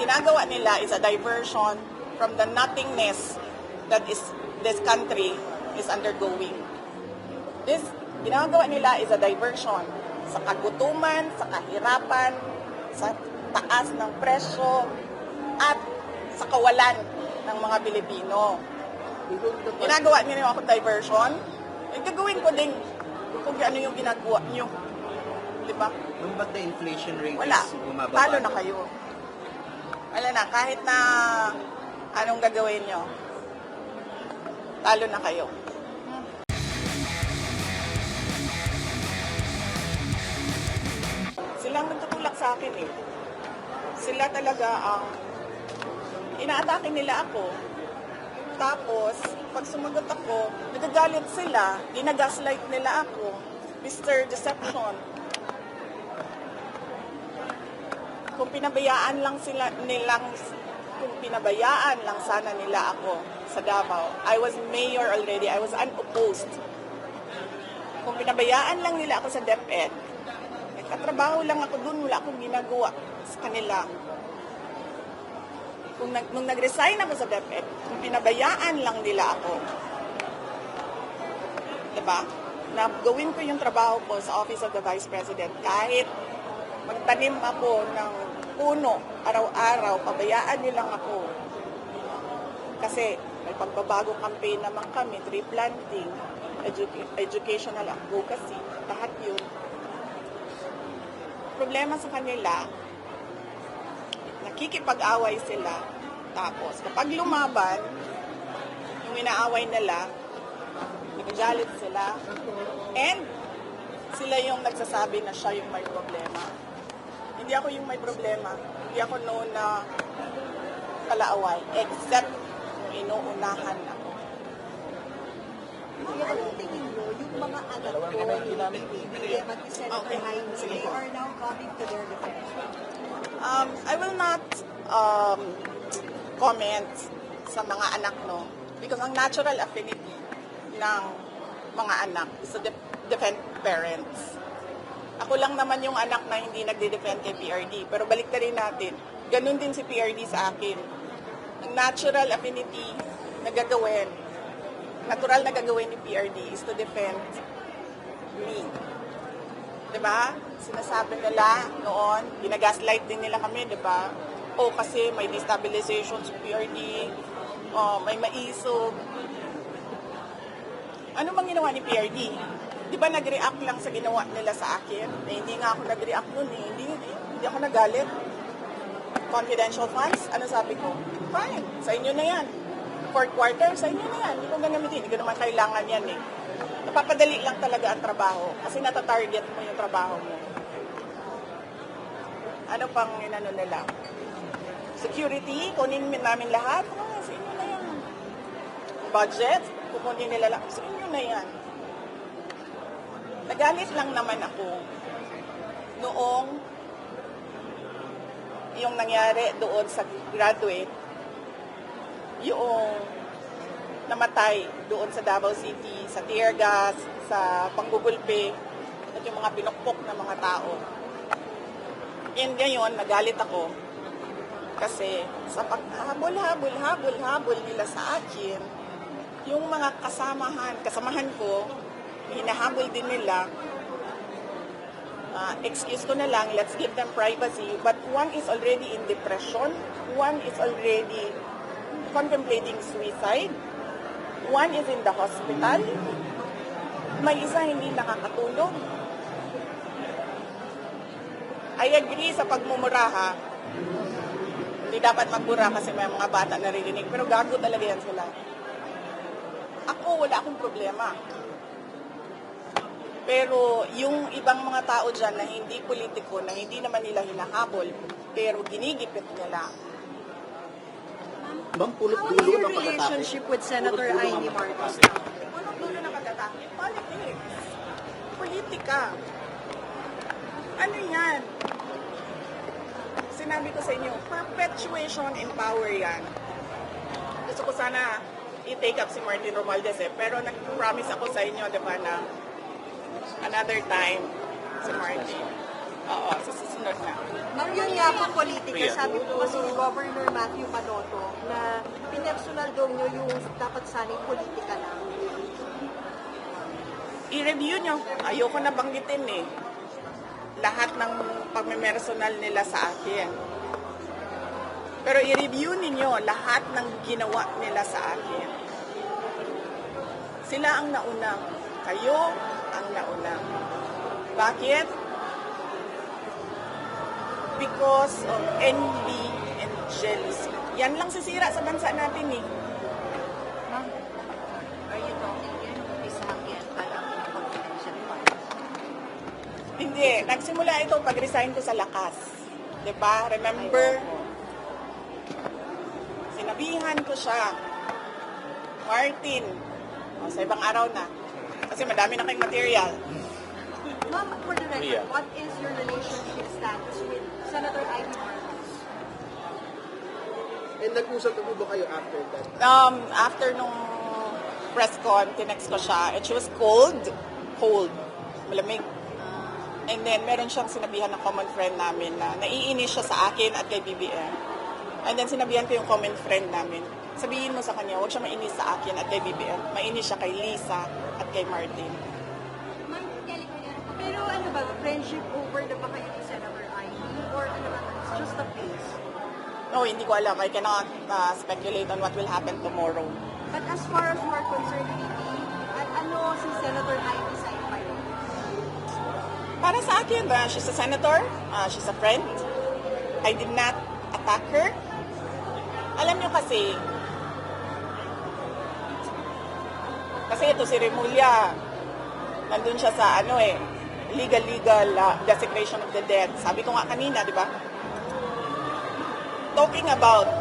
ginagawa nila is a diversion from the nothingness that is this country is undergoing. This ginagawa nila is a diversion sa kagutuman, sa kahirapan, sa taas ng presyo, at sa kawalan ng mga Pilipino. Ginagawa niyo ako diversion, gagawin ko din kung ano yung ginagawa niyo. Diba? Nung ba't na inflation rate wala. is bumababa? Talo na kayo. Wala na. Kahit na anong gagawin nyo, talo na kayo. Silang nagtutulak sa akin eh. Sila talaga ang inaatake nila ako. Tapos, pag sumagot ako, nagagalit sila, ginagaslight nila ako. Mr. Deception. Kung pinabayaan lang sana nila ako sa Davao. I was mayor already. I was unopposed. Kung pinabayaan lang nila ako sa DepEd, nagtatrabaho lang ako dun, wala akong ginagawa sa kanila. Nung nag-resign ako sa DepEd, kung pinabayaan lang nila ako, diba? Na gawin ko yung trabaho ko sa Office of the Vice President, kahit magtanim ako ng puno araw-araw, pabayaan nyo lang ako. Kasi may pagbabago campaign naman kami, tree planting, educational advocacy, lahat yun. Problema sa kanila, nakikipag-away sila, tapos kapag lumaban, yung inaaway nila, nagagalit sila, and sila yung nagsasabi na siya yung may problema. Hindi ako yung may problema. Hindi ako known na kalaaway, except yung inuunahan ako. Anong tingin mo, yung mga anak ko, Senator Jaime, they are now coming to their defense? I will not comment sa mga anak, no? Because ang natural affinity ng mga anak is to defend parents. Ako lang naman yung anak na hindi nagde-defend kay PRD. Pero balik na rin natin, ganun din si PRD sa akin. Ang natural affinity na gagawin, natural na gagawin ni PRD is to defend me. Diba? Sinasabi nila noon, ginagaslight din nila kami, diba? O kasi may destabilization sa PRD, may maisog. Ano bang ginawa ni PRD? Di ba nag-react lang sa ginawa nila sa akin? Hindi nga ako nag-react nun eh. Hindi ako nagalit. Confidential funds, ano sabi ko? Fine, sa inyo na yan. Fourth quarter, sa inyo na yan. Hindi ko gagamitin. Hindi ko naman kailangan yan eh. Napapadali lang talaga ang trabaho kasi natatarget mo yung trabaho mo. Ano pang inano nila? Security, kunin namin lahat. Sa inyo na yan. Budget, kukunin nila lang. Sa inyo na yan. Nagalit lang naman ako noong yung nangyari doon sa graduate, yung namatay doon sa Davao City, sa tear gas, sa panggugulpe, at yung mga pinukpok na mga tao. And ngayon, nagalit ako kasi sa paghabol-habol nila sa akin, yung mga kasamahan ko, hinahabol din nila, excuse ko na lang, let's give them privacy, but one is already in depression, one is already contemplating suicide, one is in the hospital, may isa hindi nakakatulog. I agree sa pagmumura ha, hindi dapat magmura kasi may mga bata naririnig, pero gago talaga yan sila. Ako, wala akong problema. Pero yung ibang mga tao dyan na hindi politiko, na hindi naman nila hinahabol, pero ginigipit nila. Ma'am, pulot-dulo How your ng pag-atake? relationship with Senator Jaime Marcos? Anong dulo na pag-atake? Politics. Politika. Ano yan? Sinabi ko sa inyo, perpetuation in power yan. Gusto ko sana i-take up si Martin Romualdez pero nag-promise ako sa inyo, di ba, na another time si Martin. Oo, sa susunod na. Ma'am, yun nga po politika. Sabi po kasi ni Governor Matthew Manoto na pinersonal daw nyo yung dapat sana'y politika lang. I-review nyo. Ayoko na banggitin eh. Lahat ng pagmemersonal nila sa akin. Pero i-review ninyo lahat ng ginawa nila sa akin. Sila ang nauna. Kayo ang nauna. Bakit? Because of envy and jealousy. Yan lang sisira sa bansa natin eh. Ma'am, are you talking here kung isa yan parang confidential files? Hindi. Nagsimula ito pag-resign ko sa Lakas. 'Di ba? Remember? Sinabihan ko siya, Martin, sa ibang araw na. Kasi madami na kayong material. Ma'am, for the record, what is your relationship status with Senator Ivy Marcos? And nag-usap na po ba kayo after that? After nung press con, tinext ko siya, and she was cold, malamig. And then, meron siyang sinabihan ng common friend namin na naiinis siya sa akin at kay BBM. And then, sinabihan ko yung common friend namin, sabihin mo sa kanya, huwag siya mainis sa akin at kay BBM. Mainis siya kay Lisa at kay Martin. Ma'am, pero ano ba, friendship over na ba kayo ni Senator Ivy? Or ano ba, it's just a face? No, hindi ko alam. I cannot speculate on what will happen tomorrow. But as far as you are concerned, Vivi, ano si Senator Ivy sa iyo? Para sa akin, she's a senator, she's a friend. I did not attack her. Alam niyo kasi ito si Remulla, nandun siya sa legal desecration of the dead. Sabi ko nga kanina, di ba? Talking about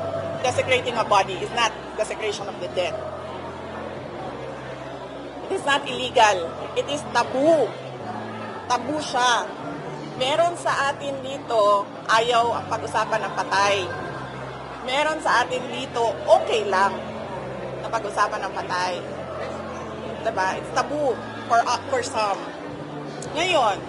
desecrating a body is not desecration of the dead. It is not illegal. It is taboo. Tabu siya. Meron sa atin dito, ayaw ang pag-usapan ng patay. Meron sa atin dito, okay lang na pag-usapan ng patay. Diba? It's taboo for some. Ngayon,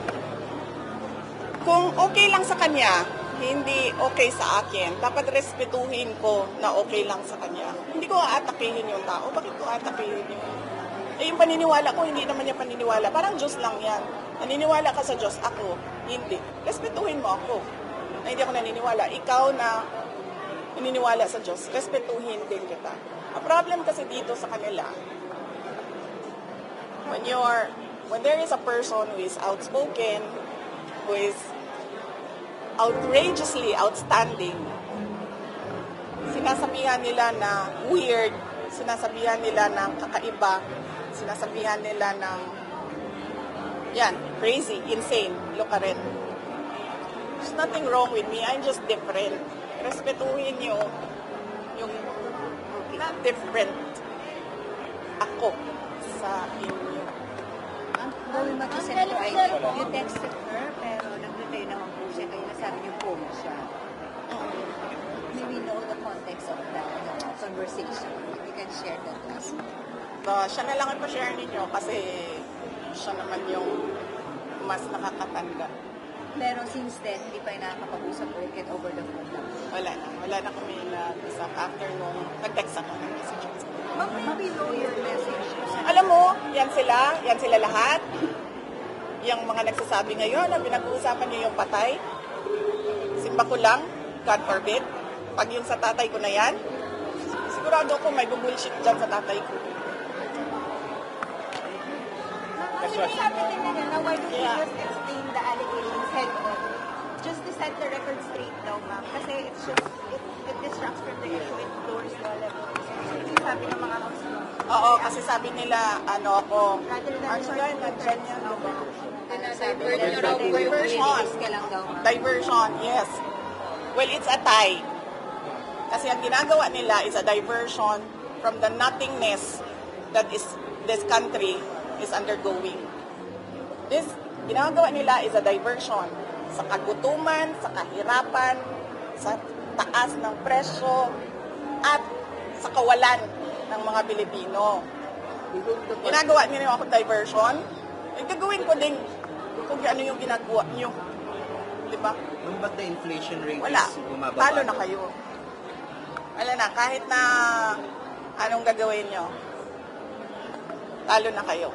kung okay lang sa kanya, hindi okay sa akin, dapat respetuhin ko na okay lang sa kanya. Hindi ko aatakihin yung tao. Bakit ko aatakihin yun? Yung paniniwala ko, hindi naman niya paniniwala. Parang Diyos lang yan. Naniniwala ka sa Diyos, ako. Hindi. Respetuhin mo ako. Na hindi ako naniniwala. Ikaw na naniniwala sa Diyos, respetuhin din kita. Ang problem kasi dito sa kanila, when there is a person who is outspoken, who is outrageously outstanding, sinasabihan nila na weird, sinasabihan nila ng kakaiba, sinasabihan nila ng crazy, insane, lokaret. There's nothing wrong with me. I'm just different. Respetuhin nyo yung not different ako sa inyo. Going back to Senator Ivy, you texted her, pero nag-reply naman po siya, kaya nasabi niyo po siya. Do we know the context of that conversation? If you can share that with us. Siya na lang ipa-share ninyo kasi siya naman yung mas nakakatanda. Pero since then, hindi pa yung nakakapag-usap ulit over the phone lang. Wala na kami nag-usap after nung nag-text ako ng messages. Ma'am, may below your message. Alam mo, yan sila lahat. Yung mga nagsasabi ngayon na pinag-uusapan niyo yung patay, simba ko lang, God forbid, pag yung sa tatay ko na yan, sigurado ako may bullshit dyan sa tatay ko. Kasi may sabi din nila na why don't you just explain the allegations head on? Just to set the record straight daw, ma'am. Kasi it's just, it distracts from the issue, it lowers the level. So, ito yung sabi ng mga house law. Oo, kasi sabi nila, ako, Rather than ano resort yan, to nandyan yan, Diversion, yes. Well, it's a tie. Kasi ang ginagawa nila is a diversion from the nothingness that is this country is undergoing. This ginagawa nila is a diversion sa kagutuman, sa kahirapan, sa taas ng presyo, at sa kawalan ng mga Pilipino. Ginagawa nila ako diversion, gagawin ko din kung ano yung ginagawa nyo. Di ba? Nung ba't the inflation rate Wala. is bumababa? Talo na kayo. Wala na, kahit na anong gagawin nyo, talo na kayo.